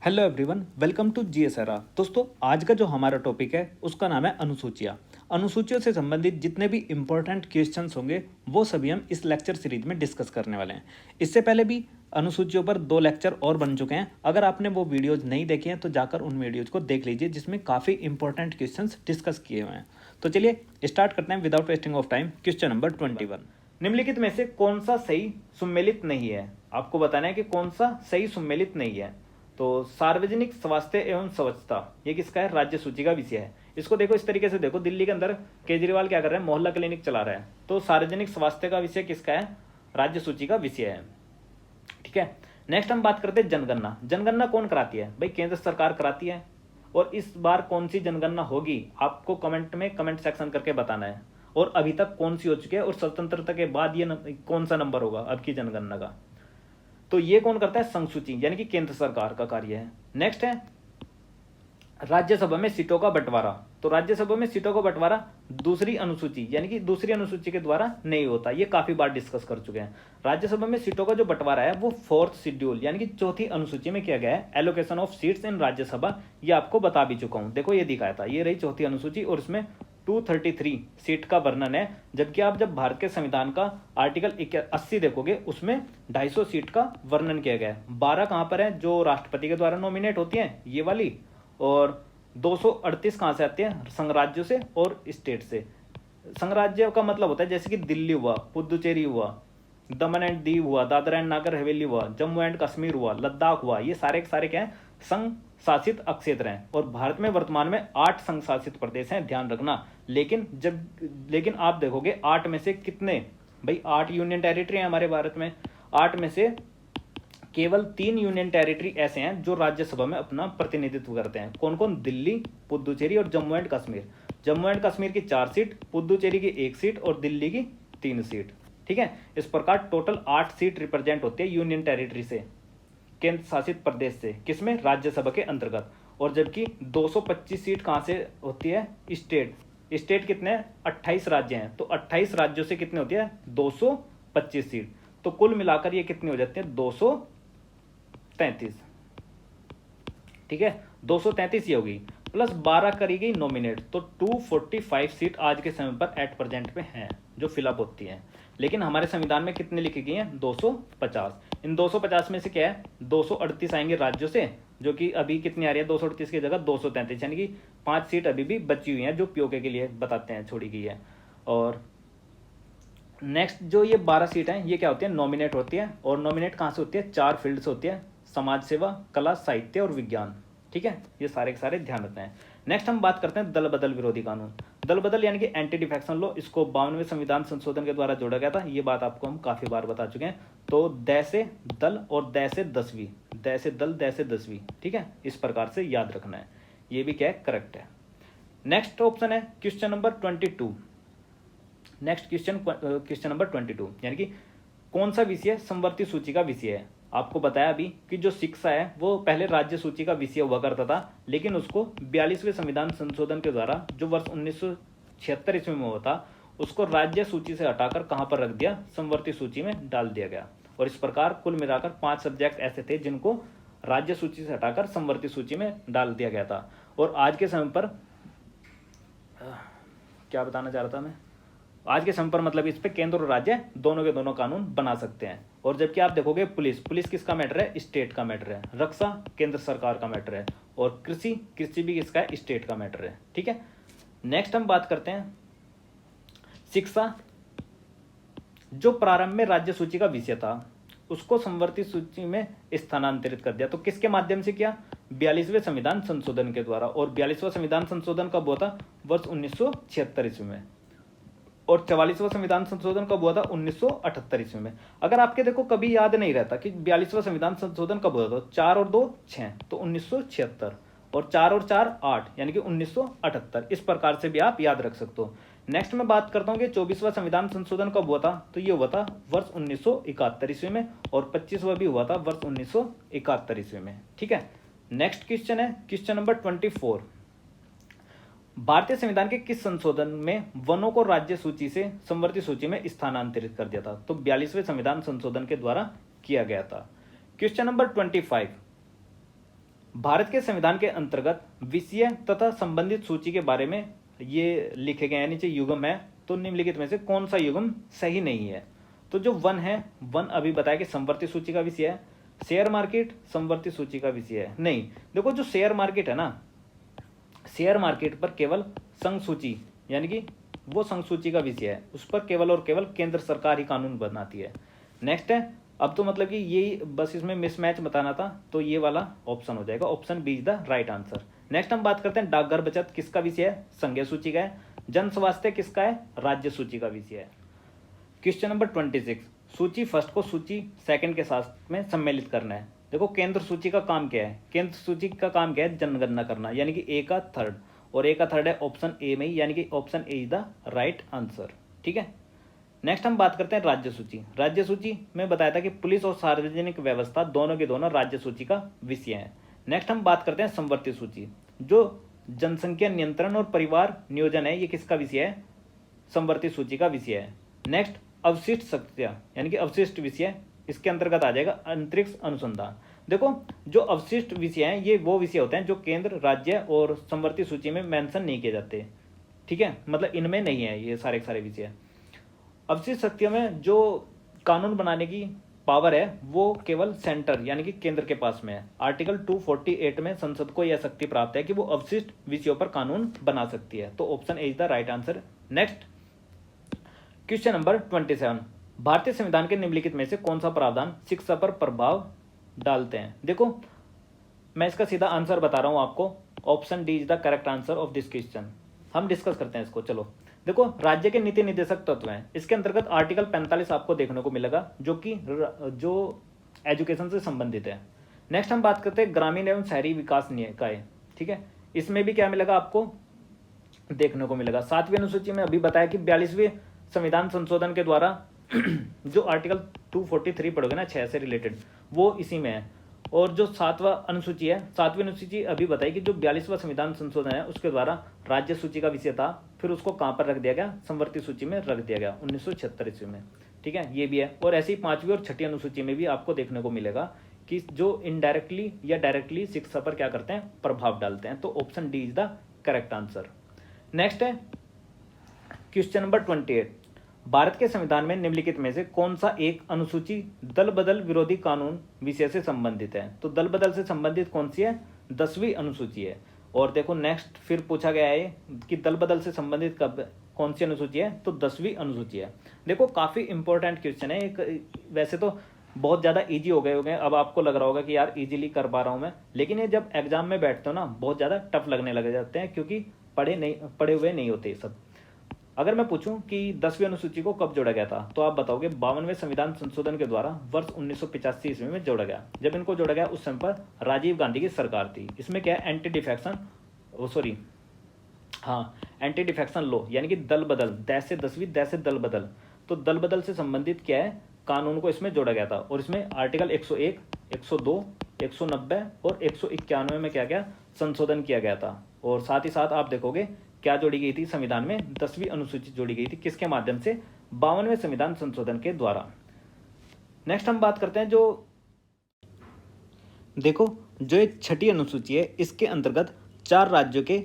Hello everyone, welcome to GSRR. दोस्तों, आज का जो हमारा टॉपिक है उसका नाम है अनुसूचियाँ। अनुसूचियों से संबंधित जितने भी इम्पोर्टेंट क्वेश्चंस होंगे वो सभी हम इस लेक्चर सीरीज में डिस्कस करने वाले हैं। इससे पहले भी अनुसूचियों पर 2 लेक्चर और बन चुके हैं। अगर आपने वो वीडियोज़ नहीं देखे हैं तो जाकर उन वीडियोज़ को देख लीजिए, जिसमें काफ़ी इंपॉर्टेंट क्वेश्चन डिस्कस किए हुए हैं। तो चलिए स्टार्ट करते हैं without wasting of time. Question number 21, निम्नलिखित में से कौन सा सही सुमेलित नहीं है। आपको बताना है कि कौन सा सही सुमेलित नहीं है। तो सार्वजनिक स्वास्थ्य एवं स्वच्छता, ये किसका है? राज्य सूची का विषय है। इसको देखो, इस तरीके से देखो, दिल्ली के अंदर केजरीवाल क्या कर रहे हैं? मोहल्ला क्लिनिक चला रहे हैं। तो सार्वजनिक स्वास्थ्य का विषय किसका है? राज्य सूची का विषय है। ठीक है, नेक्स्ट हम बात करते हैं जनगणना। जनगणना कौन कराती है? भाई केंद्र सरकार कराती है। और इस बार कौन सी जनगणना होगी आपको कमेंट सेक्शन करके बताना है। और अभी तक कौन सी हो चुकी है और स्वतंत्रता के बाद ये कौन सा नंबर होगा अब की जनगणना का। तो ये कौन करता है? संघ सूची, यानी कि केंद्र सरकार का कार्य है। नेक्स्ट है राज्यसभा में सीटों का बंटवारा। तो राज्यसभा में सीटों का बंटवारा दूसरी अनुसूची, यानी कि दूसरी अनुसूची के द्वारा नहीं होता। ये काफी बार डिस्कस कर चुके हैं। राज्यसभा में सीटों का जो बंटवारा है वो 4th शेड्यूल, यानी कि चौथी अनुसूची में किया गया है। Allocation of seats in Rajya Sabha, ये आपको बता भी चुका हूं। देखो, ये दिखाया था, ये रही चौथी अनुसूची और इसमें 233 सीट का वर्णन है। जबकि आप जब भारत के संविधान का आर्टिकल 80 देखोगे, उसमें 250 सीट का वर्णन किया गया है। 12 कहां पर है? जो राष्ट्रपति के द्वारा नॉमिनेट होती है, ये वाली। और 238 कहां से आती है? संघ राज्यों से और स्टेट से। संघ राज्य का मतलब होता है जैसे कि दिल्ली हुआ, पुदुचेरी हुआ, दमन एंड दीव हुआ, दादरा एंड नागर हवेली हुआ, जम्मू एंड कश्मीर हुआ, लद्दाख हुआ। ये सारे के सारे क्या है? संघ शासित क्षेत्र हैं। और भारत में वर्तमान में 8 संघ शासित प्रदेश हैं, ध्यान रखना। लेकिन आप देखोगे 8 में से कितने? भाई 8 यूनियन टेरिटरी है हमारे भारत में। 8 में से केवल 3 यूनियन टेरिटरी ऐसे हैं जो राज्यसभा में अपना प्रतिनिधित्व करते हैं। कौन कौन? दिल्ली, पुदुचेरी और जम्मू एंड कश्मीर। जम्मू एंड कश्मीर की 4 सीट, पुदुचेरी की 1 सीट और दिल्ली की 3 सीट। ठीक है, इस प्रकार टोटल 8 सीट रिप्रेजेंट होती है यूनियन टेरिटरी से, केंद्र शासित प्रदेश से। किसमें? राज्यसभा के अंतर्गत। और जबकि 225 सीट कहां से होती है? स्टेट कितने हैं? 28 राज्य हैं। तो 28 राज्यों से कितने होती है? 225 सीट। तो कुल मिलाकर ये कितनी हो जाती है? 233। ठीक है, 233 ये होगी, प्लस 12 करी गई नॉमिनेट, तो 245 सीट आज के समय पर एट प्रेजेंट पे हैं जो फिलअप होती हैं। लेकिन हमारे संविधान में कितने लिखी गई हैं? 250। इन 250 में से क्या है? 238 आएंगे राज्यों से, जो कि अभी कितनी आ रही है? 238 की जगह 233, यानी कि 5 सीट अभी भी बची हुई हैं जो पीओके के लिए बताते हैं छोड़ी गई है। और नेक्स्ट जो ये 12 सीट हैं, ये क्या होती है? नॉमिनेट होती है। और नॉमिनेट कहाँ से होती है? 4 फील्ड से होती है: समाज सेवा, कला, साहित्य और विज्ञान। ठीक है, ये सारे के सारे ध्यान रखते हैं। नेक्स्ट हम बात करते हैं दल बदल विरोधी कानून। दल बदल यानी कि एंटी डिफेक्शन लॉ, इसको 52वें संविधान संशोधन के द्वारा जोड़ा गया था। ये बात आपको हम काफी बार बता चुके हैं। तो द से दल और द से 10वीं, द से दल, द से 10वीं। ठीक है, इस प्रकार से याद रखना है। ये भी क्या है? करेक्ट है। नेक्स्ट ऑप्शन है question number 22। Next question number 22, यानी कि कौन सा विषय समवर्ती सूची का विषय है? आपको बताया अभी कि जो शिक्षा है वो पहले राज्य सूची का विषय हुआ करता था, लेकिन उसको 42वें संविधान संशोधन के द्वारा, जो वर्ष 1976 ईस्वी में हुआ था, उसको राज्य सूची से हटाकर कहां पर रख दिया? समवर्ती सूची में डाल दिया गया। और इस प्रकार कुल मिलाकर 5 सब्जेक्ट ऐसे थे जिनको राज्य सूची से हटाकर समवर्ती सूची में डाल दिया गया था। और आज के समय पर क्या बताना चाह रहा था मैं? आज के समय पर मतलब इस पे केंद्र और राज्य दोनों के दोनों कानून बना सकते हैं। और जबकि आप देखोगे पुलिस किसका मैटर है? स्टेट का मैटर है। रक्षा केंद्र सरकार का मैटर है। और कृषि भी किसका है? स्टेट का मैटर है। ठीक है, नेक्स्ट हम बात करते हैं शिक्षा। जो प्रारंभ में राज्य सूची का विषय था उसको समवर्ती सूची में स्थानांतरित कर दिया। तो किसके माध्यम से किया? 42वें संविधान संशोधन के द्वारा। और 42वां संविधान संशोधन कब हुआ था? वर्ष 1976 ईस्वी में। और 44वां संविधान संशोधन कब हुआ था? 1978 ईस्वी में। अगर आपके देखो कभी याद नहीं रहता कि 42वां संविधान संशोधन कब हुआ था, 4 और 2 6, तो 1976, और 4 और 4 8, यानी कि 1978। इस प्रकार से भी आप याद रख सकते हो। नेक्स्ट मैं बात करता हूँ कि 24वां संविधान संशोधन कब हुआ था। तो ये हुआ था वर्ष 1971 ईस्वी में। और 25वां भी हुआ था वर्ष 1971 ईस्वी में। ठीक है, नेक्स्ट क्वेश्चन है क्वेश्चन नंबर 24। भारतीय संविधान के किस संशोधन में वनों को राज्य सूची से समवर्ती सूची में स्थानांतरित कर दिया था? तो 42वें संविधान संशोधन के द्वारा किया गया था। क्वेश्चन नंबर 25, भारत के संविधान के अंतर्गत विषय तथा संबंधित सूची के बारे में ये लिखे गए हैं, नीचे युग्म है, तो निम्नलिखित में से कौन सा युग्म सही नहीं है? तो जो वन है, वन अभी बताया कि संवर्ती सूची का विषय है। शेयर मार्केट संवर्ती सूची का विषय है नहीं। देखो जो शेयर मार्केट है ना, शेयर मार्केट पर केवल संघ सूची यानी कि वो संघ सूची का विषय है, उस पर केवल और केवल केंद्र सरकार ही कानून बनाती है। नेक्स्ट है, अब तो मतलब कि यही बस इसमें मिसमैच बताना था, तो ये वाला ऑप्शन हो जाएगा, option B is the right answer. Next हम बात करते हैं डाकघर बचत किसका विषय है? संघीय सूची का है। जन स्वास्थ्य किसका है? राज्य सूची का विषय है। क्वेश्चन नंबर 26, सूची फर्स्ट को सूची सेकंड के साथ में सम्मिलित करना है। देखो केंद्र सूची का काम क्या है? केंद्र सूची का काम क्या है? जनगणना करना, यानी कि ए का थर्ड, और ए का थर्ड है ऑप्शन ए में ही, यानी कि option A is the right answer. ठीक है। नेक्स्ट हम बात करते हैं राज्य सूची। राज्य सूची में बताया था कि पुलिस और सार्वजनिक व्यवस्था दोनों के दोनों राज्य सूची का विषय है। नेक्स्ट हम बात करते हैं संवर्ती सूची, जो जनसंख्या नियंत्रण और परिवार नियोजन है, ये किसका विषय है? संवर्ती सूची का विषय है। नेक्स्ट अवशिष्ट शक्ति यानी कि अवशिष्ट विषय, इसके अंतर्गत आ जाएगा अंतरिक्ष अनुसंधान। देखो जो अवशिष्ट विषय हैं ये वो विषय होते हैं जो केंद्र, राज्य और संवर्ती सूची में मेंशन नहीं किए जाते। ठीक है, मतलब इनमें नहीं है ये सारे के सारे विषय। अवशिष्ट शक्तियों में जो कानून बनाने की पावर है वो केवल सेंटर यानी कि केंद्र के पास में है। आर्टिकल 248 में संसद को यह शक्ति प्राप्त है कि वो अवशिष्ट विषयों पर कानून बना सकती है। तो option A is the right answer. Next question number 27, भारतीय संविधान के निम्नलिखित में से कौन सा प्रावधान शिक्षा पर प्रभाव डालते हैं? देखो मैं इसका सीधा आंसर बता रहा हूं आपको, option D is the correct answer of this question. हम डिस्कस करते हैं इसको। चलो देखो राज्य के नीति निर्देशक तत्व हैं, इसके अंतर्गत आर्टिकल 45 आपको देखने को मिलेगा जो एजुकेशन से संबंधित है। नेक्स्ट हम बात करते हैं ग्रामीण एवं शहरी विकास निकाय। ठीक है, इसमें भी क्या मिलेगा आपको देखने को मिलेगा। 7वीं अनुसूची में अभी बताया कि 42वें संविधान संशोधन के द्वारा जो आर्टिकल 243 पढ़ोगे ना 6 से रिलेटेड, वो इसी में है। और जो 7वां अनुसूची है, 7वीं अनुसूची अभी बताई कि जो 42वां संविधान संशोधन है उसके द्वारा राज्य सूची का विषय था, फिर उसको कहां पर रख दिया गया? संवर्ती सूची में रख दिया गया 1976 ईस्वी में। ठीक है, ये भी है। और ऐसी 5वीं और 6ठी अनुसूची में भी आपको देखने को मिलेगा कि जो इनडायरेक्टली या डायरेक्टली शिक्षा पर क्या करते हैं? प्रभाव डालते हैं। तो option D is the correct answer. Next है क्वेश्चन नंबर 28, भारत के संविधान में निम्नलिखित में से कौन सा एक अनुसूची दल बदल विरोधी कानून विषय से संबंधित है? तो दल बदल से संबंधित कौन सी है? 10वीं अनुसूची है। और देखो नेक्स्ट फिर पूछा गया है कि दल बदल से संबंधित कौन सी अनुसूची है? तो 10वीं अनुसूची है। देखो काफी इंपॉर्टेंट क्वेश्चन है एक, वैसे तो बहुत ज्यादा इजी हो गए अब आपको लग रहा होगा कि यार इजीली कर पा रहा हूं मैं, लेकिन ये जब एग्जाम में बैठते हो ना बहुत ज्यादा टफ लगने लग जाते हैं, क्योंकि पढ़े हुए नहीं होते सब। अगर मैं पूछूं कि 10वीं अनुसूची को कब जोड़ा गया था, तो आप बताओगे 52वें संविधान संशोधन के द्वारा वर्ष 1985 ईस्वी में जोड़ा गया। जब इनको जोड़ा गया उस समय पर राजीव गांधी की सरकार थी। इसमें क्या है? एंटी डिफेक्शन लॉ, यानी कि दल बदल, दैश से 10वीं, दैश से दल बदल। तो दल बदल से संबंधित क्या है? कानून को इसमें जोड़ा गया था। और इसमें आर्टिकल 101, 102, 190 और 191 में क्या क्या संशोधन किया गया था। और साथ ही साथ आप देखोगे क्या जोड़ी गई थी संविधान में? 10वीं अनुसूची जोड़ी गई थी। किसके माध्यम से? 52वें संविधान संशोधन के द्वारा। नेक्स्ट हम बात करते हैं जो देखो जो एक 6ठी अनुसूची है, इसके अंतर्गत 4 राज्यों के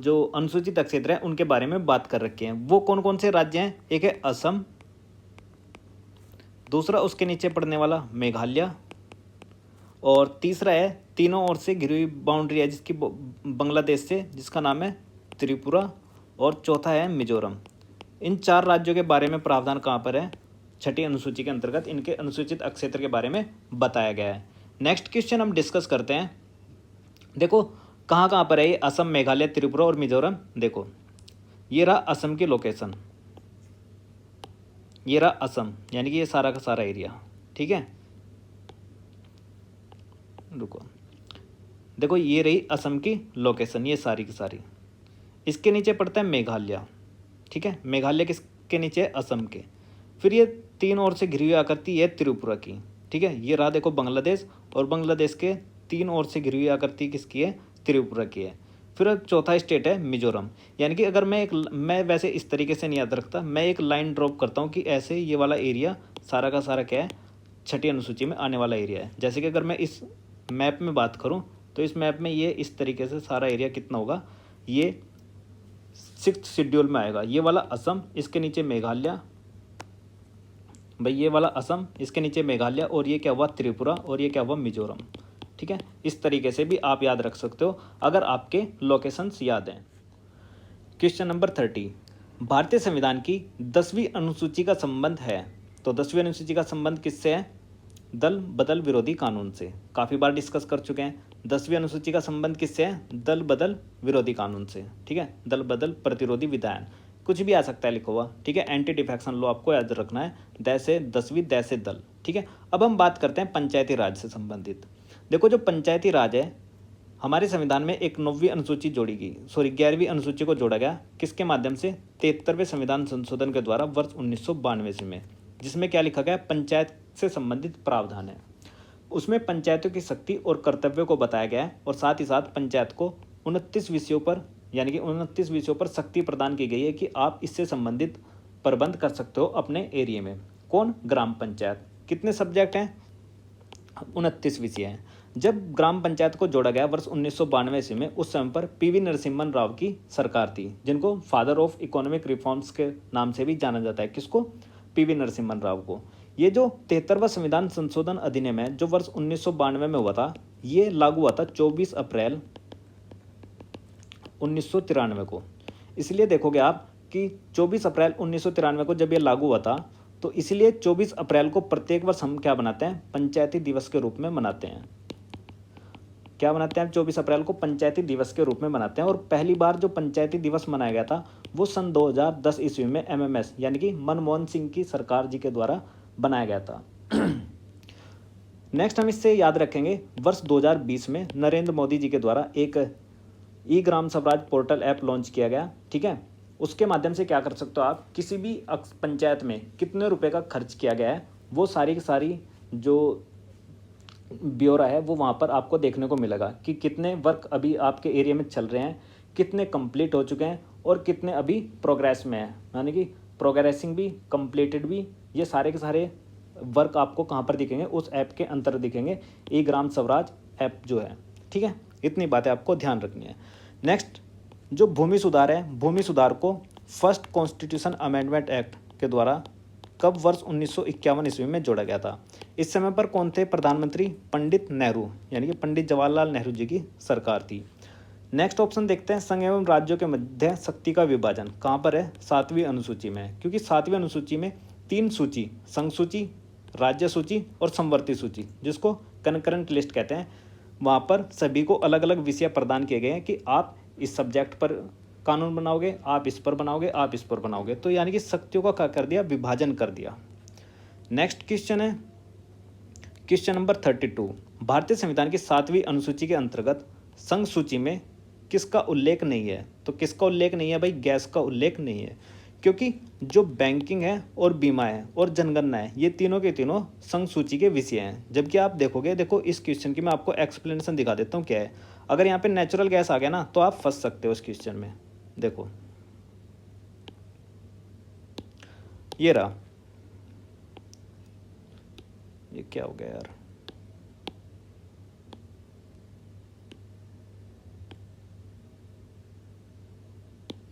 जो अनुसूचित क्षेत्र है उनके बारे में बात कर रखे हैं। वो कौन कौन से राज्य हैं? एक है असम, दूसरा उसके नीचे पड़ने वाला मेघालय, और तीसरा है तीनों ओर से घिरी हुई बाउंड्री है जिसकी बांग्लादेश से, जिसका नाम है त्रिपुरा, और चौथा है मिजोरम। इन 4 राज्यों के बारे में प्रावधान कहाँ पर है? 6ठी अनुसूची के अंतर्गत इनके अनुसूचित क्षेत्र के बारे में बताया गया है। नेक्स्ट क्वेश्चन हम डिस्कस करते हैं। देखो कहाँ पर है ये? असम, मेघालय, त्रिपुरा और मिजोरम। देखो ये रहा असम की लोकेशन, ये रहा असम, यानी कि ये सारा का सारा एरिया। ठीक है, रुको, देखो ये रही असम की लोकेशन, ये सारी की सारी। इसके नीचे पड़ता है मेघालय। ठीक है, मेघालय किसके नीचे है? असम के। फिर ये 3 ओर से घिरी हुई आकृति है त्रिपुरा की। ठीक है, ये रहा देखो बांग्लादेश, और बांग्लादेश के 3 ओर से घिरी हुई आकृति किसकी है? त्रिपुरा की है। फिर चौथा स्टेट है मिजोरम। यानी कि अगर मैं वैसे इस तरीके से नहीं याद रखता, मैं एक लाइन ड्रॉप करता हूँ कि ऐसे ये वाला एरिया सारा का सारा क्या है? 6ठी अनुसूची में आने वाला एरिया है। जैसे कि अगर मैं इस मैप में बात करूँ तो तो इस मैप में ये इस तरीके से सारा एरिया कितना होगा, ये 6th शेड्यूल में आएगा। ये वाला असम, इसके नीचे मेघालय, भाई ये वाला असम, इसके नीचे मेघालय, और ये क्या हुआ त्रिपुरा, और ये क्या हुआ मिजोरम। ठीक है, इस तरीके से भी आप याद रख सकते हो अगर आपके लोकेशंस याद हैं। क्वेश्चन नंबर 30, भारतीय संविधान की 10वीं अनुसूची का संबंध है। तो 10वीं अनुसूची का संबंध किससे है? दल बदल विरोधी कानून से। काफ़ी बार डिस्कस कर चुके हैं। 10वीं अनुसूची का संबंध किससे है? दल बदल विरोधी कानून से। ठीक है, दल बदल प्रतिरोधी विधायन, कुछ भी आ सकता है लिखा हुआ। ठीक है, एंटी डिफेक्शन लॉ आपको याद रखना है, दै से 10वीं, दै से दल। ठीक है, अब हम बात करते हैं पंचायती राज से संबंधित। देखो जो पंचायती राज है, हमारे संविधान में एक 9वीं अनुसूची जोड़ी गई, 11वीं अनुसूची को जोड़ा गया, किसके माध्यम से? 73वें संविधान संशोधन के द्वारा वर्ष 1992 में, जिसमें क्या लिखा गया? पंचायत से संबंधित प्रावधान है। उसमें पंचायतों की शक्ति और कर्तव्यों को बताया गया है, और साथ ही साथ पंचायत को 29 विषयों पर, यानी कि 29 विषयों पर शक्ति प्रदान की गई है कि आप इससे संबंधित प्रबंध कर सकते हो अपने एरिया में। कौन? ग्राम पंचायत। कितने सब्जेक्ट हैं? 29 विषय हैं। जब ग्राम पंचायत को जोड़ा गया वर्ष 1992 ईस्वी में, उस समय पर पीवी नरसिम्हन राव की सरकार थी, जिनको फादर ऑफ इकोनॉमिक रिफॉर्म्स के नाम से भी जाना जाता है। किसको? पीवी नरसिम्हन राव को। ये जो 73वां संविधान संशोधन अधिनियम है, जो वर्ष 1992 में हुआ था, ये लागू हुआ था 24 अप्रैल 1993 को। इसलिए देखोगे आप कि 24 अप्रैल 1993 को जब ये लागू हुआ था, तो इसलिए 24 अप्रैल को प्रत्येक वर्ष हम क्या बनाते हैं? पंचायती दिवस के रूप में मनाते हैं। क्या बनाते हैं? 24 अप्रैल को पंचायती दिवस के रूप में मनाते हैं। और पहली बार जो पंचायती दिवस मनाया गया था, वो सन 2010 ईस्वी में MMS यानी कि मनमोहन सिंह की सरकार जी के द्वारा बनाया गया था। नेक्स्ट हम इससे याद रखेंगे, वर्ष 2020 में नरेंद्र मोदी जी के द्वारा एक ई Gram Swaraj portal app launch किया गया। ठीक है, उसके माध्यम से क्या कर सकते हो आप? किसी भी पंचायत में कितने रुपए का खर्च किया गया है, वो सारी की सारी जो ब्यौरा है वो वहाँ पर आपको देखने को मिलेगा कि कितने वर्क अभी आपके एरिया में चल रहे हैं, कितने कंप्लीट हो चुके हैं, और कितने अभी प्रोग्रेस में हैं, यानी कि प्रोग्रेसिंग भी, कंप्लीटेड भी। ये सारे के सारे वर्क आपको कहाँ पर दिखेंगे? उस ऐप के अंतर दिखेंगे, ई ग्राम स्वराज ऐप जो है। ठीक है, इतनी बातें आपको ध्यान रखनी है। नेक्स्ट जो भूमि सुधार है, भूमि सुधार को फर्स्ट कॉन्स्टिट्यूशन अमेंडमेंट एक्ट के द्वारा कब? वर्ष 1951 ईस्वी में जोड़ा गया था। इस समय पर कौन थे प्रधानमंत्री? पंडित नेहरू, यानी कि पंडित जवाहरलाल नेहरू जी की सरकार थी। नेक्स्ट ऑप्शन देखते हैं, संघ एवं राज्यों के मध्य शक्ति का विभाजन कहाँ पर है? 7वीं अनुसूची में है, क्योंकि 7वीं अनुसूची में 3 सूची, संघ सूची, राज्य सूची और समवर्ती सूची, जिसको कनकरेंट लिस्ट कहते हैं, वहाँ पर सभी को अलग अलग विषय प्रदान किए गए हैं कि आप इस सब्जेक्ट पर कानून बनाओगे, आप इस पर बनाओगे, आप इस पर बनाओगे। तो यानी कि शक्तियों का क्या कर दिया? विभाजन कर दिया। नेक्स्ट क्वेश्चन है क्वेश्चन नंबर 32, भारतीय संविधान की 7वीं अनुसूची के अंतर्गत संघ सूची में किसका उल्लेख नहीं है? तो किसका उल्लेख नहीं है भाई? गैस का उल्लेख नहीं है, क्योंकि जो बैंकिंग है और बीमा है और जनगणना है, ये तीनों के तीनों संघ सूची के विषय हैं। जबकि आप देखोगे, देखो इस क्वेश्चन की मैं आपको एक्सप्लेनेशन दिखा देता हूँ क्या है। अगर यहाँ पे नेचुरल गैस आ गया ना, तो आप फंस सकते हो इस क्वेश्चन में। देखो ये रहा, ये क्या हो गया यार?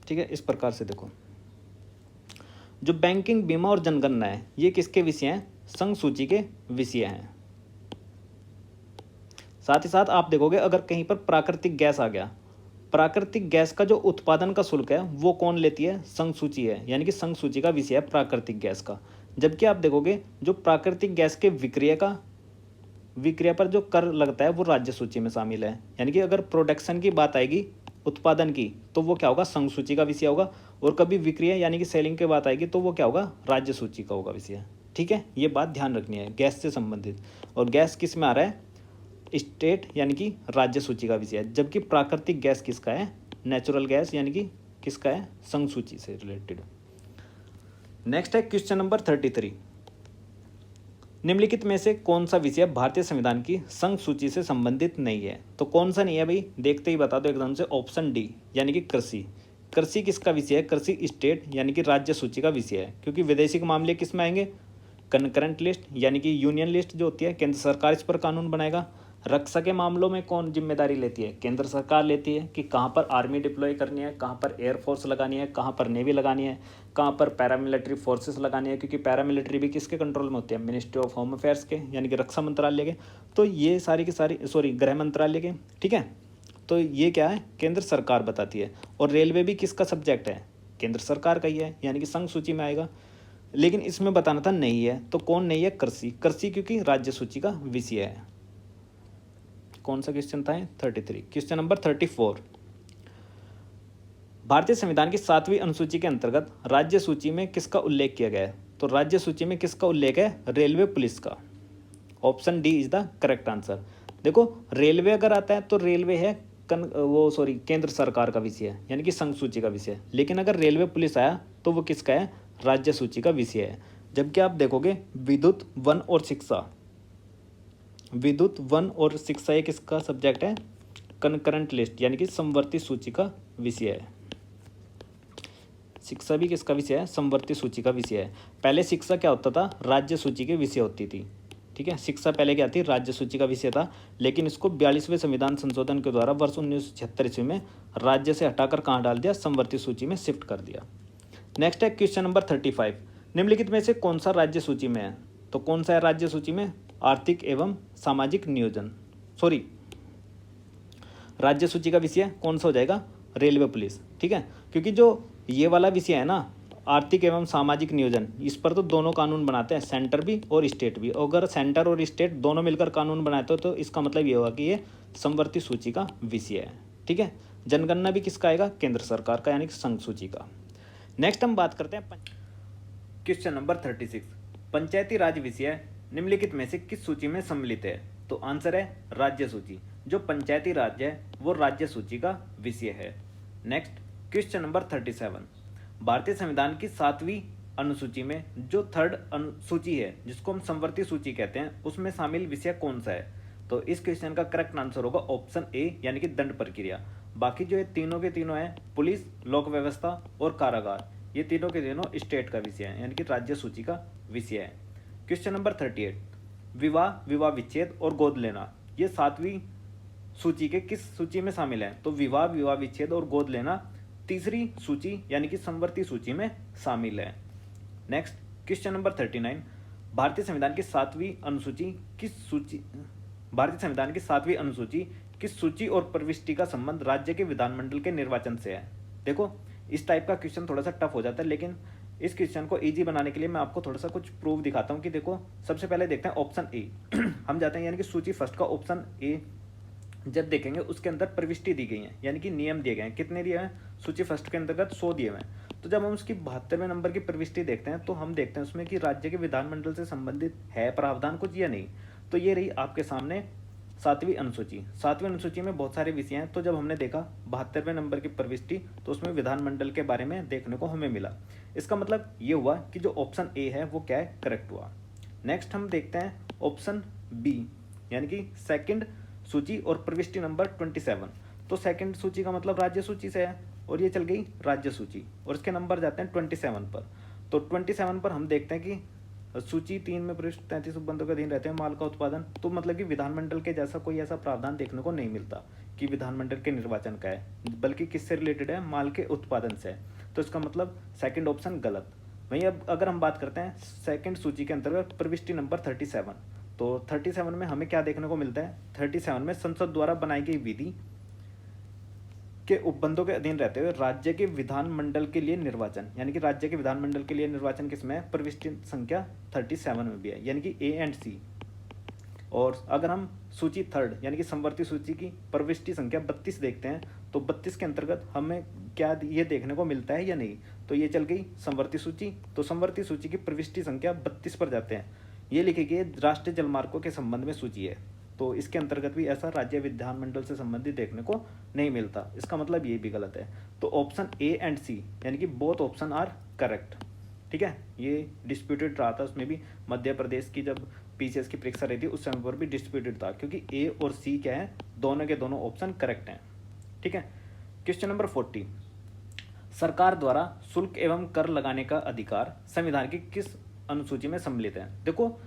ठीक है, इस प्रकार से देखो, जो बैंकिंग, बीमा और जनगणना है, ये किसके विषय हैं? संघ सूची के विषय हैं। साथ ही साथ आप देखोगे, अगर कहीं पर प्राकृतिक गैस आ गया, प्राकृतिक गैस का जो उत्पादन का शुल्क है वो कौन लेती है? संघ सूची है, यानी कि संघ सूची का विषय है प्राकृतिक गैस का। जबकि आप देखोगे, जो प्राकृतिक गैस के विक्रय पर जो कर लगता है वो राज्य सूची में शामिल है। यानी कि अगर प्रोडक्शन की बात आएगी, उत्पादन की, तो वो क्या होगा? संघ सूची का विषय होगा। और कभी विक्रय यानी कि सेलिंग की बात आएगी, तो वो क्या होगा? राज्य सूची का होगा विषय। ठीक है, ये बात ध्यान रखनी है गैस से संबंधित। और गैस किस में आ रहा है? स्टेट यानी कि राज्य सूची का विषय है। जबकि प्राकृतिक गैस किसका है? नेचुरल गैस, यानी कि किसका है? संघ सूची से रिलेटेड। नेक्स्ट है क्वेश्चन नंबर 33, निम्नलिखित में से कौन सा विषय भारतीय संविधान की संघ सूची से संबंधित नहीं है? तो कौन सा नहीं है भाई? देखते ही बता दो एकदम से। ऑप्शन डी, यानी कि कृषि। कृषि किसका विषय है? कृषि स्टेट यानी कि राज्य सूची का विषय है, क्योंकि विदेशी मामले किस में आएंगे? कनकरेंट लिस्ट, यानी कि यूनियन लिस्ट जो होती है, केंद्र सरकार इस पर कानून बनाएगा। रक्षा के मामलों में कौन जिम्मेदारी लेती है? केंद्र सरकार लेती है कि कहाँ पर आर्मी डिप्लॉय करनी है, कहाँ पर एयरफोर्स लगानी है, कहाँ पर नेवी लगानी है, कहाँ पर पैरामिलिट्री फोर्सेस लगानी है, क्योंकि पैरामिलिट्री भी किसके कंट्रोल में होती है? मिनिस्ट्री ऑफ होम अफेयर्स के, यानी कि रक्षा मंत्रालय के। तो ये सारी की सारी, सॉरी, गृह मंत्रालय के, ठीक है। तो ये क्या है? केंद्र सरकार बताती है। और रेलवे भी किसका सब्जेक्ट है? केंद्र सरकार का ही है, यानी कि संघ सूची में आएगा। लेकिन इसमें बताना था नहीं है, तो कौन नहीं है? कृषि। कृषि क्योंकि राज्य सूची का विषय है। कौन सा क्वेश्चन था? 33। Question number 34। भारतीय संविधान की 7वीं अनुसूची के अंतर्गत राज्य सूची में किसका उल्लेख किया गया है? तो राज्य सूची में किसका उल्लेख है? रेलवे पुलिस का। Option D is the correct answer. देखो, रेलवे अगर आता है तो रेलवे है केंद्र सरकार का विषय है, यानी कि संघ सूची का विषय है। लेकिन अगर रेलवे पुलिस आया तो वो किसका है? राज्य सूची का विषय है। जबकि आप देखोगे विद्युत, वन और शिक्षा, विद्युत, वन और शिक्षा ये किसका सब्जेक्ट है? कनकरेंट लिस्ट, यानी कि समवर्ती सूची का विषय है। शिक्षा भी किसका विषय है? समवर्ती सूची का विषय है। पहले शिक्षा क्या होता था? राज्य सूची के विषय होती थी, ठीक है। शिक्षा पहले क्या थी? राज्य सूची का विषय था। लेकिन इसको 42वें संविधान संशोधन के द्वारा वर्ष 1976 ईस्वी में राज्य से हटाकर कहाँ डाल दिया? समवर्ती सूची में शिफ्ट कर दिया। नेक्स्ट है क्वेश्चन नंबर 35। निम्नलिखित में से कौन सा राज्य सूची में है? तो कौन सा है राज्य सूची में? आर्थिक एवं सामाजिक नियोजन, सॉरी, राज्य सूची का विषय कौन सा हो जाएगा? रेलवे पुलिस, ठीक है। क्योंकि जो ये वाला विषय है ना, आर्थिक एवं सामाजिक नियोजन, इस पर तो दोनों कानून बनाते हैं, सेंटर भी और स्टेट भी। अगर सेंटर और स्टेट दोनों मिलकर कानून बनाते हो तो इसका मतलब ये होगा कि ये समवर्ती सूची का विषय है, ठीक है। जनगणना भी किसका आएगा? केंद्र सरकार का, यानी कि संघ सूची का। नेक्स्ट हम बात करते हैं क्वेश्चन नंबर 36। पंचायती राज विषय निम्नलिखित में से किस सूची में सम्मिलित है? तो आंसर है राज्य सूची। जो पंचायती राज है वो राज्य सूची का विषय है। Next question number 37। भारतीय संविधान की 7वीं अनुसूची में जो थर्ड अनुसूची है, जिसको हम समवर्ती सूची कहते हैं, उसमें शामिल विषय कौन सा है? तो इस क्वेश्चन का करेक्ट आंसर होगा ऑप्शन ए, यानी कि दंड प्रक्रिया। बाकी जो ये तीनों के तीनों है, पुलिस, लोक व्यवस्था और कारागार, ये तीनों के तीनों स्टेट का विषय है, यानी कि राज्य सूची का विषय है। Question number 38। विवाह, विवाह विच्छेद और गोद लेना, ये 7वीं सूची के किस सूची में शामिल है? तो विवाह, विवाह विच्छेद और गोद लेना तीसरी सूची, यानी कि समवर्ती सूची में शामिल है। Next question number 39। भारतीय संविधान की 7वीं अनुसूची किस सूची और प्रविष्टि का संबंध राज्य के विधानमंडल के निर्वाचन से है? देखो, इस टाइप का क्वेश्चन थोड़ा सा टफ हो जाता है, लेकिन इस क्वेश्चन को इजी बनाने के लिए मैं आपको थोड़ा सा कुछ प्रूफ दिखाता हूँ कि देखो, सबसे पहले देखते हैं ऑप्शन ए। हम जाते हैं, यानी कि सूची फर्स्ट का ऑप्शन ए जब देखेंगे उसके अंदर प्रविष्टि दी गई है, यानी कि नियम दिए गए हैं। कितने दिए हैं? सूची फर्स्ट के अंतर्गत 100 दिए हुए हैं। तो जब हम उसकी 72वें नंबर की प्रविष्टि देखते हैं तो हम देखते हैं उसमें कि राज्य के विधानमंडल से संबंधित है प्रावधान कुछ या नहीं। तो ये रही आपके सामने 7वीं अनुसूची। 7वीं अनुसूची में बहुत सारे विषय हैं। तो जब हमने देखा 72वें नंबर की प्रविष्टि, तो उसमें विधानमंडल के बारे में देखने को हमें मिला। इसका मतलब ये हुआ कि जो ऑप्शन ए है वो क्या है? करेक्ट हुआ। नेक्स्ट हम देखते हैं ऑप्शन बी, यानी कि सेकंड सूची और प्रविष्टि नंबर 27। तो सेकंड सूची का मतलब राज्य सूची से है, और ये चल गई राज्य सूची, और इसके नंबर जाते हैं 27 पर। तो 27 पर हम देखते हैं कि सूची 3 में प्रविष्ट 33 उपबंधों के अधीन रहते हैं माल का उत्पादन। तो मतलब कि विधानमंडल के जैसा कोई ऐसा प्रावधान देखने को नहीं मिलता कि विधानमंडल के निर्वाचन का है, बल्कि किससे रिलेटेड है? माल के उत्पादन से। तो इसका मतलब सेकंड ऑप्शन गलत। वहीं अब अगर हम बात करते हैं सेकंड सूची के अंतर्गत प्रविष्टि नंबर 37, तो 37 में हमें क्या देखने को मिलता है? 37 में संसद द्वारा बनाई गई विधि के उपबंधों के अधीन रहते हुए राज्य के विधानमंडल के लिए निर्वाचन, यानी कि राज्य के विधानमंडल के लिए निर्वाचन किसमें है? प्रविष्टि संख्या 37 में भी है, यानी कि ए एंड सी। और अगर हम सूची थर्ड, यानी कि समवर्ती सूची की प्रविष्टि संख्या 32 देखते हैं, तो 32 के अंतर्गत हमें क्या ये देखने को मिलता है या नहीं? तो ये चल गई समवर्ती सूची। तो समवर्ती सूची की प्रविष्टि संख्या 32 पर जाते हैं। ये लिखी गई राष्ट्रीय जलमार्गों के संबंध में सूची है। तो इसके अंतर्गत भी ऐसा राज्य विधानमंडल से संबंधित देखने को नहीं मिलता। इसका मतलब ये भी गलत है। तो ऑप्शन ए एंड सी, यानी कि बोथ ऑप्शन आर करेक्ट, ठीक है। ये डिस्प्यूटेड रहा था, उसमें भी मध्य प्रदेश की जब पीसीएस की परीक्षा रही थी उस समय पर भी डिस्प्यूटेड था, क्योंकि ए और सी क्या है? दोनों के दोनों ऑप्शन करेक्ट हैं, ठीक है। Question number 40। सरकार द्वारा शुल्क एवं कर लगाने का अधिकार संविधान की किस अनुसूची में सम्मिलित है? देखो,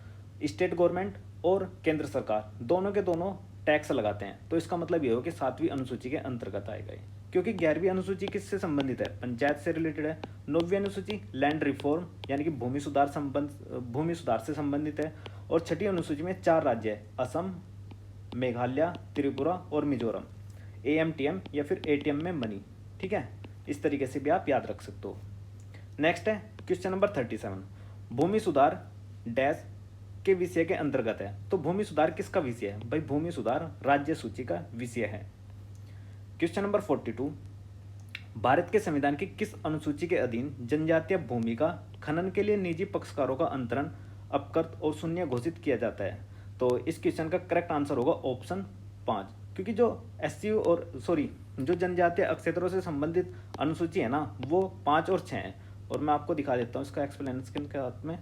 स्टेट गवर्नमेंट और केंद्र सरकार दोनों के दोनों टैक्स लगाते हैं, तो इसका मतलब ये हो कि 7वीं अनुसूची के अंतर्गत आएगा ये, क्योंकि 11वीं अनुसूची किससे संबंधित है, पंचायत से रिलेटेड है। 9वीं अनुसूची लैंड रिफॉर्म यानी कि भूमि सुधार से संबंधित है। और 6ठी अनुसूची में 4 राज्य है, असम, मेघालय, त्रिपुरा और मिजोरम, AMTM या फिर ATM में मनी। ठीक है, इस तरीके से भी आप याद रख सकते हो। नेक्स्ट है क्वेश्चन नंबर 37, भूमि सुधार डैश के विषय के अंतर्गत है। तो भूमि सुधार किसका विषय है भाई, भूमि सुधार राज्य सूची का विषय है। क्वेश्चन नंबर 42, भारत के संविधान की किस अनुसूची के अधीन जनजातीय भूमि का खनन के लिए निजी पक्षकारों का अंतरण अपकृत और शून्य घोषित किया जाता है। तो इस क्वेश्चन का करेक्ट आंसर होगा ऑप्शन 5, क्योंकि जो जो जनजातीय क्षेत्रों से संबंधित अनुसूची है ना, वो 5 और 6 है। और मैं आपको दिखा देता हूँ इसका एक्सप्लेनेशन के हाथ में।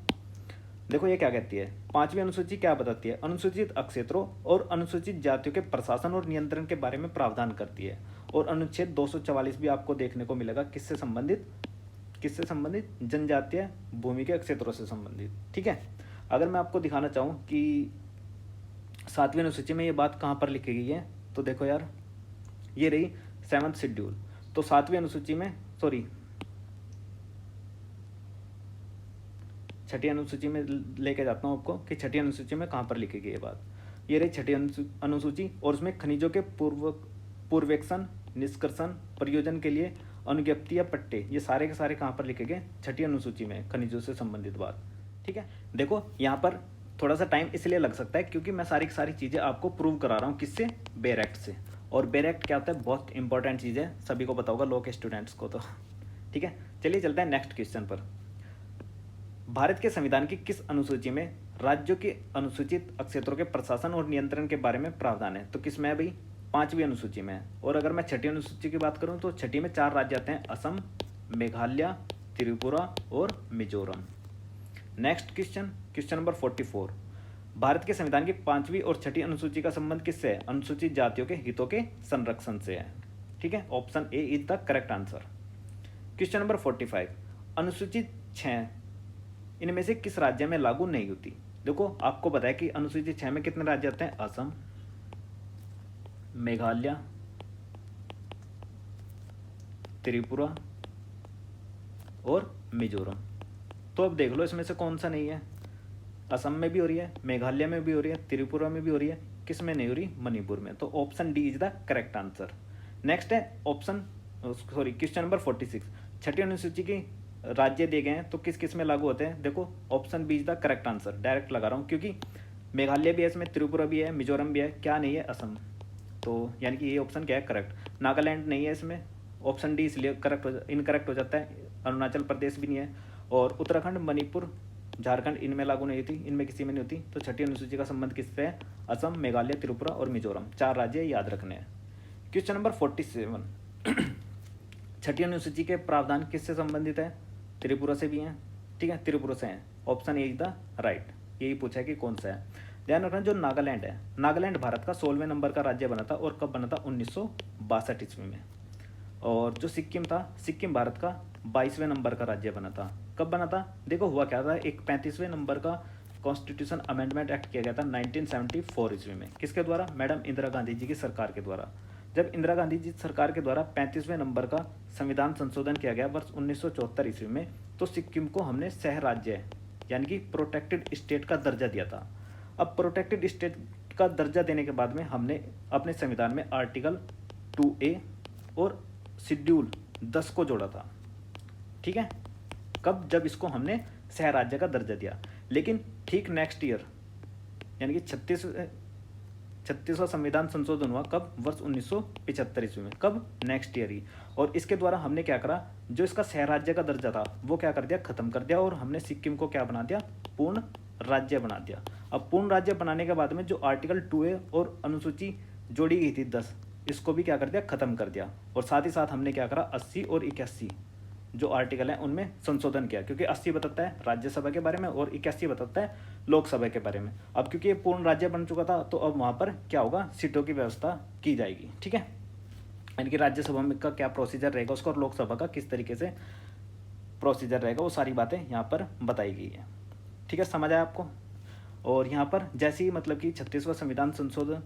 देखो ये क्या कहती है, 5वीं अनुसूची क्या बताती है, अनुसूचित क्षेत्रों और अनुसूचित जातियों के प्रशासन और नियंत्रण के बारे में प्रावधान करती है। और अनुच्छेद 244 भी आपको देखने को मिलेगा किससे संबंधित, जनजातीय भूमि के क्षेत्रों से संबंधित। ठीक है, अगर मैं आपको दिखाना चाहूँ कि 7वीं अनुसूची में ये बात कहाँ पर लिखी गई है, तो देखो यार, ये रही 7th शेड्यूल। तो 7वीं अनुसूची में 6ठी अनुसूची में लेके जाता हूँ आपको कि 6ठी अनुसूची में कहाँ पर लिखी गई ये बात। ये रही 6ठी अनुसूची, और उसमें खनिजों के पूर्वेक्षण, निष्कर्षण, प्रयोजन के लिए अनुज्ञप्ति या पट्टे, ये सारे के सारे कहाँ पर लिखे गए, 6ठी अनुसूची में, खनिजों से संबंधित बात। ठीक है, देखो यहाँ पर थोड़ा सा टाइम इसलिए लग सकता है क्योंकि मैं सारी की सारी चीज़ें आपको प्रूव करा रहा हूँ किससे, बेयर एक्ट से। और बेयर एक्ट क्या होता है, बहुत इंपॉर्टेंट चीज़ है, सभी को पता होगा, लॉ के स्टूडेंट्स को तो। ठीक है, चलिए चलते हैं नेक्स्ट क्वेश्चन पर। भारत के संविधान की किस अनुसूची में राज्यों के अनुसूचित क्षेत्रों के प्रशासन और नियंत्रण के बारे में प्रावधान है। तो किस में है भाई, 5वीं अनुसूची में है। और अगर मैं 6ठी अनुसूची की बात करूं तो 6ठी में 4 राज्य आते हैं, असम, मेघालय, त्रिपुरा और Mizoram. Next question number 44, Bharat के संविधान की 5वीं और 6ठी अनुसूची का संबंध किससे है, अनुसूचित जातियों के हितों के संरक्षण से है। ठीक है, option A is the correct answer. Question number 45, अनुसूचित 6 इनमें से किस राज्य में लागू नहीं होती। देखो आपको पता है कि अनुसूची 6 में कितने राज्य आते हैं, असम, मेघालय, त्रिपुरा और मिजोरम। तो अब देख लो इसमें से कौन सा नहीं है, असम में भी हो रही है, मेघालय में भी हो रही है, त्रिपुरा में भी हो रही है, किस में नहीं हो रही, मणिपुर में। तो option D is the correct answer. Next है क्वेश्चन नंबर 46, 6ठी अनुसूची की राज्य दिए गए हैं तो किस किस में लागू होते हैं। देखो option B is the correct answer, direct लगा रहा हूँ क्योंकि मेघालय भी है इसमें, त्रिपुरा भी है, मिजोरम भी है, क्या नहीं है, असम। तो यानी कि ये ऑप्शन क्या है, करेक्ट। नागालैंड नहीं है इसमें, ऑप्शन डी इसलिए इनकरेक्ट हो जाता है। अरुणाचल प्रदेश भी नहीं है, और उत्तराखंड, मणिपुर, झारखंड इनमें लागू नहीं होती, इनमें किसी में नहीं होती। तो 6ठी अनुसूची का संबंध किससे है, असम, मेघालय, त्रिपुरा और मिजोरम, 4 राज्य याद रखने हैं। क्वेश्चन नंबर 47, 6ठी अनुसूची के प्रावधान किससे संबंधित है, त्रिपुरा से भी हैं। ठीक है, त्रिपुरा से हैं, option A is the right. यही पूछा है कि कौन सा है। ध्यान रखना, जो नागालैंड है, नागालैंड भारत का 16वें नंबर का राज्य बना था, और कब बना था, 1962 ईस्वी में। और जो सिक्किम था, सिक्किम भारत का 22वें नंबर का राज्य बना था, कब बना था, देखो हुआ क्या था, एक 35वें नंबर का कॉन्स्टिट्यूशन अमेंडमेंट एक्ट किया गया था 1974 ईस्वी में, किसके द्वारा, मैडम इंदिरा गांधी जी की सरकार के द्वारा। जब इंदिरा गांधी जी सरकार के द्वारा 35वें नंबर का संविधान संशोधन किया गया वर्ष 1974 ईस्वी में, तो सिक्किम को हमने सह राज्य यानी कि प्रोटेक्टेड स्टेट का दर्जा दिया था। अब प्रोटेक्टेड स्टेट का दर्जा देने के बाद में हमने अपने संविधान में आर्टिकल 2A और शेड्यूल 10 को जोड़ा था। ठीक है, कब, जब इसको हमने सह राज्य का दर्जा दिया। लेकिन ठीक नेक्स्ट ईयर यानी कि 36वां संविधान संशोधन हुआ, कब, वर्ष 1975 ईस्वी में, कब, नेक्स्ट ईयर ही। और इसके द्वारा हमने क्या करा, जो इसका सह राज्य का दर्जा था वो क्या कर दिया, खत्म कर दिया, और हमने सिक्किम को क्या बना दिया, पूर्ण राज्य बना दिया। अब पूर्ण राज्य बनाने के बाद में जो आर्टिकल 2A और अनुसूची जोड़ी गई थी 10, इसको भी क्या कर दिया, खत्म कर दिया। और साथ ही साथ हमने क्या करा, 80 और 81 जो आर्टिकल हैं उनमें संशोधन किया, क्योंकि 80 बताता है राज्यसभा के बारे में और 81 बताता है लोकसभा के बारे में। अब क्योंकि ये पूर्ण राज्य बन चुका था, तो अब वहाँ पर क्या होगा, सीटों की व्यवस्था की जाएगी। ठीक है, यानी कि राज्यसभा में का क्या प्रोसीजर रहेगा उसका, और लोकसभा का किस तरीके से प्रोसीजर रहेगा, वो सारी बातें यहाँ पर बताई गई है। ठीक है, समझ आया आपको। और यहाँ पर जैसे ही मतलब कि 36वां संविधान संशोधन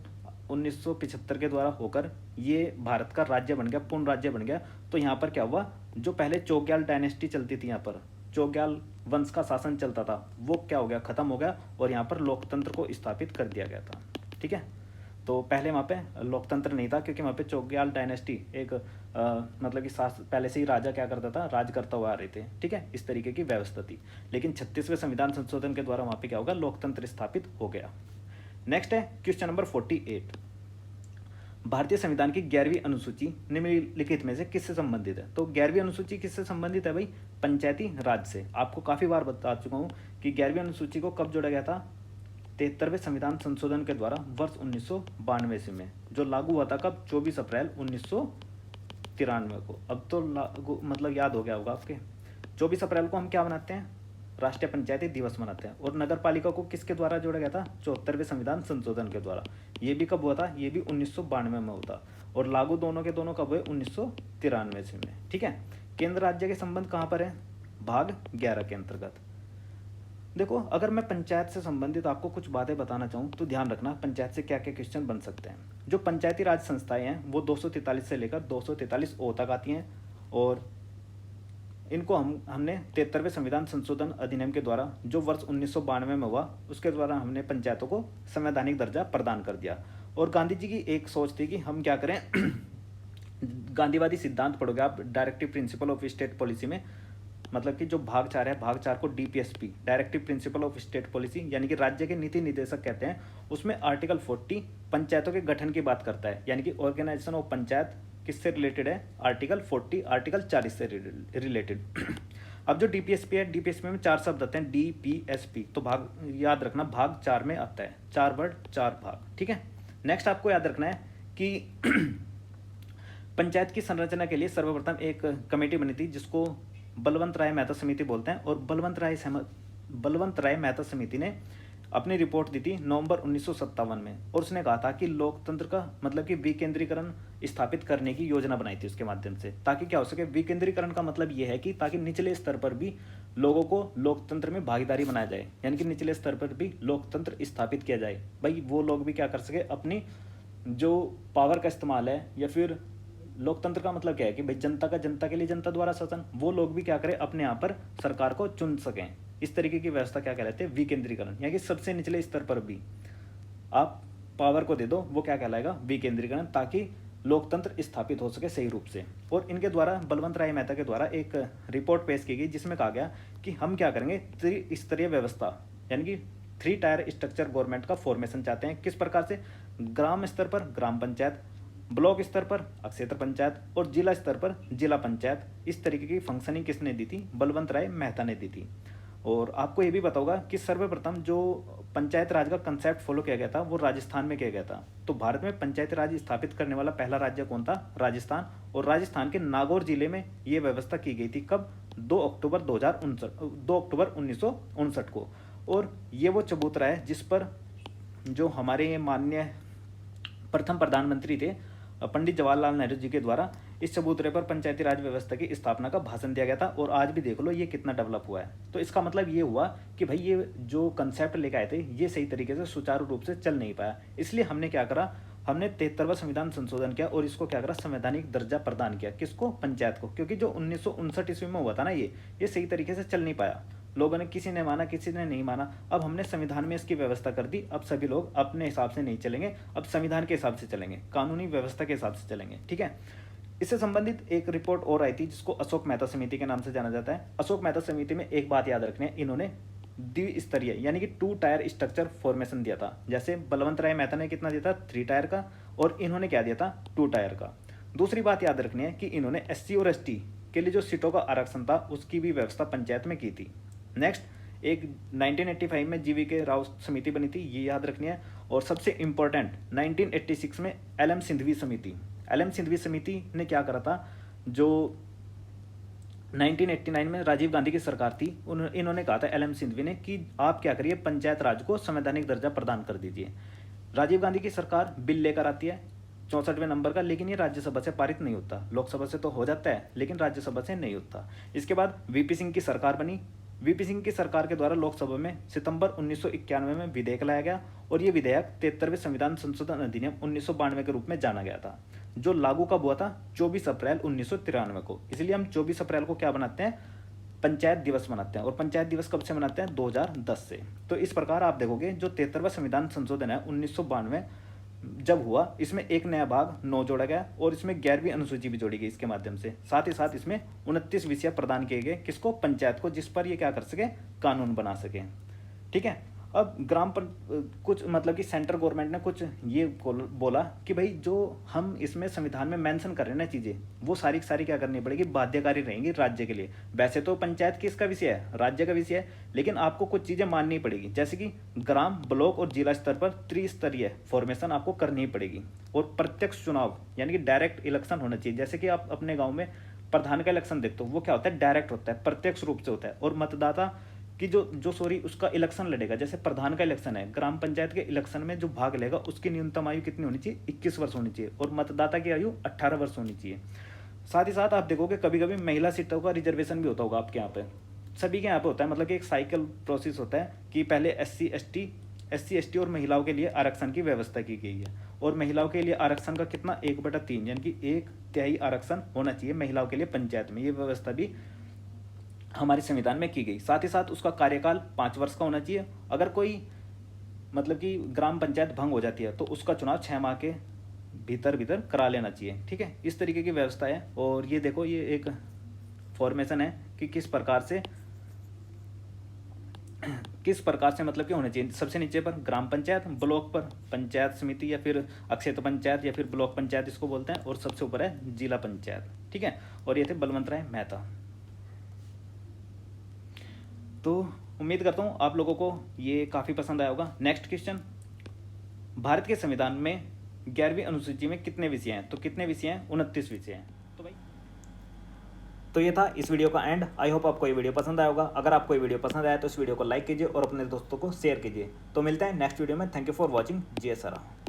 1975 के द्वारा होकर ये भारत का राज्य बन गया, पूर्ण राज्य बन गया। तो यहाँ पर क्या हुआ, जो पहले चोग्याल डायनेस्टी चलती थी, यहाँ पर चोग्याल वंश का शासन चलता था, वो क्या हो गया, खत्म हो गया और यहाँ पर लोकतंत्र को स्थापित कर दिया गया था। ठीक है, तो पहले वहाँ पे लोकतंत्र नहीं था क्योंकि वहाँ पे चोग्याल डायनेस्टी एक मतलब कि पहले से ही राजा क्या करता था, राज करता हुआ आ रहे थे। ठीक है, इस तरीके की व्यवस्था थी। लेकिन 36वें संविधान संशोधन के द्वारा वहाँ पे क्या होगा, लोकतंत्र स्थापित हो गया। नेक्स्ट है क्वेश्चन नंबर 48। भारतीय संविधान की 11वीं अनुसूची निम्नलिखित में से किससे संबंधित है? तो 11वीं अनुसूची किससे संबंधित है भाई? पंचायती राज से। आपको काफी बार बता चुका हूं कि 11वीं अनुसूची को कब जोड़ा गया था? 73वें संविधान संशोधन के द्वारा वर्ष 1992 ईस्वी में, जो लागू हुआ था कब? 24 अप्रैल 1993 को। अब तो लागू मतलब याद हो गया होगा आपके। 24 अप्रैल को हम क्या मनाते हैं? राष्ट्रीय पंचायती दिवस मनाते हैं। और नगर पालिका को किसके द्वारा जोड़ा गया था? 74वें संविधान संशोधन के द्वारा। ये भी कब हुआ था? ये भी 1992 में हुआ। और लागू दोनों के दोनों कब हुए? 1993 में। ठीक है, केंद्र राज्य के संबंध कहाँ पर है? भाग 11 के अंतर्गत। देखो, अगर मैं पंचायत से संबंधित आपको कुछ बातें बताना चाहूँ तो ध्यान रखना पंचायत से क्या क्या क्वेश्चन बन सकते हैं। जो पंचायती राज संस्थाएं हैं वो 243 से लेकर 243 ओ तक आती हैं और इनको हमने 73वें संविधान संशोधन अधिनियम के द्वारा, जो वर्ष 1992 में हुआ, उसके द्वारा हमने पंचायतों को संवैधानिक दर्जा प्रदान कर दिया। और गांधी जी की एक सोच थी कि हम क्या करें गांधीवादी सिद्धांत पढ़ोगे आप directive principle of state policy में, मतलब कि जो भाग 4 है, भाग 4 को DPSP directive principle of state policy यानी कि राज्य के नीति निर्देशक कहते हैं, उसमें आर्टिकल 40 पंचायतों के गठन की बात करता है। यानी कि ऑर्गेनाइजेशन ऑफ पंचायत किससे रिलेटेड है? आर्टिकल 40 आर्टिकल 40 से रिलेटेड। अब जो DPSP है, DPSP में 4 शब्द आते हैं, DPSP, तो भाग याद रखना भाग 4 में आता है, 4 वर्ड 4 भाग। ठीक है, नेक्स्ट आपको याद रखना है कि पंचायत की संरचना के लिए सर्वप्रथम एक कमेटी बनी थी जिसको बलवंत राय मेहता समिति बोलते हैं। और बलवंत राय मेहता समिति ने अपनी रिपोर्ट दी थी नवंबर 1957 में, और उसने कहा था कि लोकतंत्र का मतलब कि विकेंद्रीकरण स्थापित करने की योजना बनाई थी उसके माध्यम से, ताकि क्या हो सके। विकेंद्रीकरण का मतलब ये है कि ताकि निचले स्तर पर भी लोगों को लोकतंत्र में भागीदारी बनाया जाए, यानी कि निचले स्तर पर भी लोकतंत्र स्थापित किया जाए। भाई वो लोग भी क्या कर सके, अपनी जो पावर का इस्तेमाल है, या फिर लोकतंत्र का मतलब क्या है कि भाई जनता का जनता के लिए जनता द्वारा शासन, वो लोग भी क्या करें, अपने यहाँ पर सरकार को चुन सकें। इस तरीके की व्यवस्था क्या कहलाते हैं? विकेंद्रीकरण। यानी कि सबसे निचले स्तर पर भी आप पावर को दे दो, वो क्या कहलाएगा? विकेंद्रीकरण, ताकि लोकतंत्र स्थापित हो सके सही रूप से। और इनके द्वारा बलवंत राय मेहता के द्वारा एक रिपोर्ट पेश की गई जिसमें कहा गया कि हम क्या करेंगे, त्रिस्तरीय व्यवस्था यानी कि 3 टायर स्ट्रक्चर गवर्नमेंट का फॉर्मेशन चाहते हैं। किस प्रकार से? ग्राम स्तर पर ग्राम पंचायत, ब्लॉक स्तर पर क्षेत्र पंचायत और जिला स्तर पर जिला पंचायत। इस तरीके की फंक्शनिंग किसने दी थी? बलवंत राय मेहता ने दी थी। और आपको ये भी पता होगा कि सर्वप्रथम जो पंचायत राज का कंसेप्ट फॉलो किया गया था वो राजस्थान में किया गया था। तो भारत में पंचायती राज स्थापित करने वाला पहला राज्य कौन था? राजस्थान। और राजस्थान के नागौर जिले में ये व्यवस्था की गई थी। कब? 2 अक्टूबर 1959 को। और ये वो चबूतरा है जिस पर जो हमारे माननीय प्रथम प्रधानमंत्री थे पंडित जवाहरलाल नेहरू जी के द्वारा इस चबूतरे पर पंचायती राज व्यवस्था की स्थापना का भाषण दिया गया था। और आज भी देख लो ये कितना डेवलप हुआ है। तो इसका मतलब ये हुआ कि भाई ये जो कंसेप्ट लेकर आए थे ये सही तरीके से सुचारू रूप से चल नहीं पाया। इसलिए हमने क्या करा, हमने 73वां संविधान संशोधन किया और इसको क्या करा, संवैधानिक दर्जा प्रदान किया। किसको? पंचायत को। क्योंकि जो 1959 ईस्वी में हुआ था ना, ये सही तरीके से चल नहीं पाया। लोगों ने, किसी ने माना किसी ने नहीं माना। अब हमने संविधान में इसकी व्यवस्था कर दी। अब सभी लोग अपने हिसाब से नहीं चलेंगे, अब संविधान के हिसाब से चलेंगे, कानूनी व्यवस्था के हिसाब से चलेंगे। ठीक है, इससे संबंधित एक रिपोर्ट और आई थी जिसको अशोक मेहता समिति के नाम से जाना जाता है। अशोक मेहता समिति में एक बात याद रखनी है, इन्होंने द्विस्तरीय यानी कि 2 टायर स्ट्रक्चर फॉर्मेशन दिया था। जैसे बलवंत राय मेहता ने कितना दिया था? 3 टायर का, और इन्होंने क्या दिया था? 2 टायर का। दूसरी बात याद रखनी है कि इन्होंने SC और ST के लिए जो सीटों का आरक्षण था उसकी भी व्यवस्था पंचायत में की थी। नेक्स्ट, एक 1985 में GVK राव समिति बनी थी, ये याद रखनी है। और सबसे इंपॉर्टेंट 1986 में LM सिंघवी समिति ने क्या करा था? जो 1989 में राजीव गांधी की सरकार थी, इन्होंने कहा था LM सिंघवी ने कि आप क्या करिए, पंचायत राज को संवैधानिक दर्जा प्रदान कर दीजिए। राजीव गांधी की सरकार बिल लेकर आती है 64वें नंबर का, लेकिन ये राज्यसभा से पारित नहीं होता। लोकसभा से तो हो जाता है लेकिन राज्यसभा से नहीं होता। इसके बाद VP सिंह की सरकार बनी। वीपी सिंह की सरकार के द्वारा लोकसभा में सितंबर 1991 में विधेयक लाया गया और ये विधेयक 73वें संविधान संशोधन अधिनियम 1992 के रूप में जाना गया था, जो लागू कब हुआ था 24 अप्रैल 1993 को। इसलिए हम 24 अप्रैल को क्या बनाते हैं, पंचायत दिवस मनाते हैं। और पंचायत दिवस कब से मनाते हैं, 2010 से। तो इस प्रकार आप देखोगे जो 73वां संविधान संशोधन है 1992 जब हुआ, इसमें एक नया भाग 9 जोड़ा गया और इसमें 11वीं अनुसूची भी जोड़ी गई इसके माध्यम से। साथ ही साथ इसमें 29 विषय प्रदान किए गए किसको, पंचायत को, जिस पर ये क्या कर सके, कानून बना सके। ठीक है। अब ग्राम पर कुछ मतलब कि सेंट्रल गवर्नमेंट ने कुछ ये बोला कि भाई जो हम इसमें संविधान में मेंशन कर रहे हैं ना चीज़ें, वो सारी की सारी क्या करनी पड़ेगी, बाध्यकारी रहेंगी राज्य के लिए। वैसे तो पंचायत किसका विषय है, राज्य का विषय है, लेकिन आपको कुछ चीज़ें माननी पड़ेगी, जैसे कि ग्राम, ब्लॉक और जिला स्तर पर त्रिस्तरीय फॉर्मेशन आपको करनी ही पड़ेगी। और प्रत्यक्ष चुनाव यानी कि डायरेक्ट इलेक्शन होना चाहिए। जैसे कि आप अपने गाँव में प्रधान का इलेक्शन देखते हो, वो क्या होता है, डायरेक्ट होता है, प्रत्यक्ष रूप से होता है। और मतदाता कि उसका इलेक्शन लड़ेगा, जैसे प्रधान का इलेक्शन है, ग्राम पंचायत के इलेक्शन में जो भाग लेगा उसकी न्यूनतम आयु कितनी होनी चाहिए, 21 वर्ष होनी चाहिए। और मतदाता की आयु 18 वर्ष होनी चाहिए। साथ ही साथ आप देखोगे कभी कभी महिला सीटों का रिजर्वेशन भी होता होगा आपके यहाँ पे, सभी के यहाँ पे होता है। मतलब कि एक साइकिल प्रोसेस होता है कि पहले एस सी और महिलाओं के लिए आरक्षण की व्यवस्था की गई है। और महिलाओं के लिए आरक्षण का कितना, 1/3 यानी कि 1/3 आरक्षण होना चाहिए महिलाओं के लिए पंचायत में। ये व्यवस्था भी हमारे संविधान में की गई। साथ ही साथ उसका कार्यकाल 5 वर्ष का होना चाहिए। अगर कोई मतलब कि ग्राम पंचायत भंग हो जाती है तो उसका चुनाव 6 माह के भीतर करा लेना चाहिए। ठीक है, इस तरीके की व्यवस्था है। और ये देखो, ये एक फॉर्मेशन है कि किस प्रकार से मतलब कि होना चाहिए। सबसे नीचे पर ग्राम पंचायत, ब्लॉक पर पंचायत समिति या फिर अक्षेत्र पंचायत या फिर ब्लॉक पंचायत इसको बोलते हैं, और सबसे ऊपर है जिला पंचायत। ठीक है, और ये थे बलवंत राय मेहता। तो उम्मीद करता हूँ आप लोगों को ये काफ़ी पसंद आया होगा। नेक्स्ट क्वेश्चन, भारत के संविधान में 11वीं अनुसूची में कितने विषय हैं, तो कितने विषय हैं, 29 विषय हैं। तो ये था इस वीडियो का एंड। आई होप आपको ये वीडियो पसंद आया होगा। अगर आपको ये वीडियो पसंद आया तो इस वीडियो को लाइक कीजिए और अपने दोस्तों को शेयर कीजिए। तो मिलते हैं नेक्स्ट वीडियो में। Thank you for watching. GS सरा।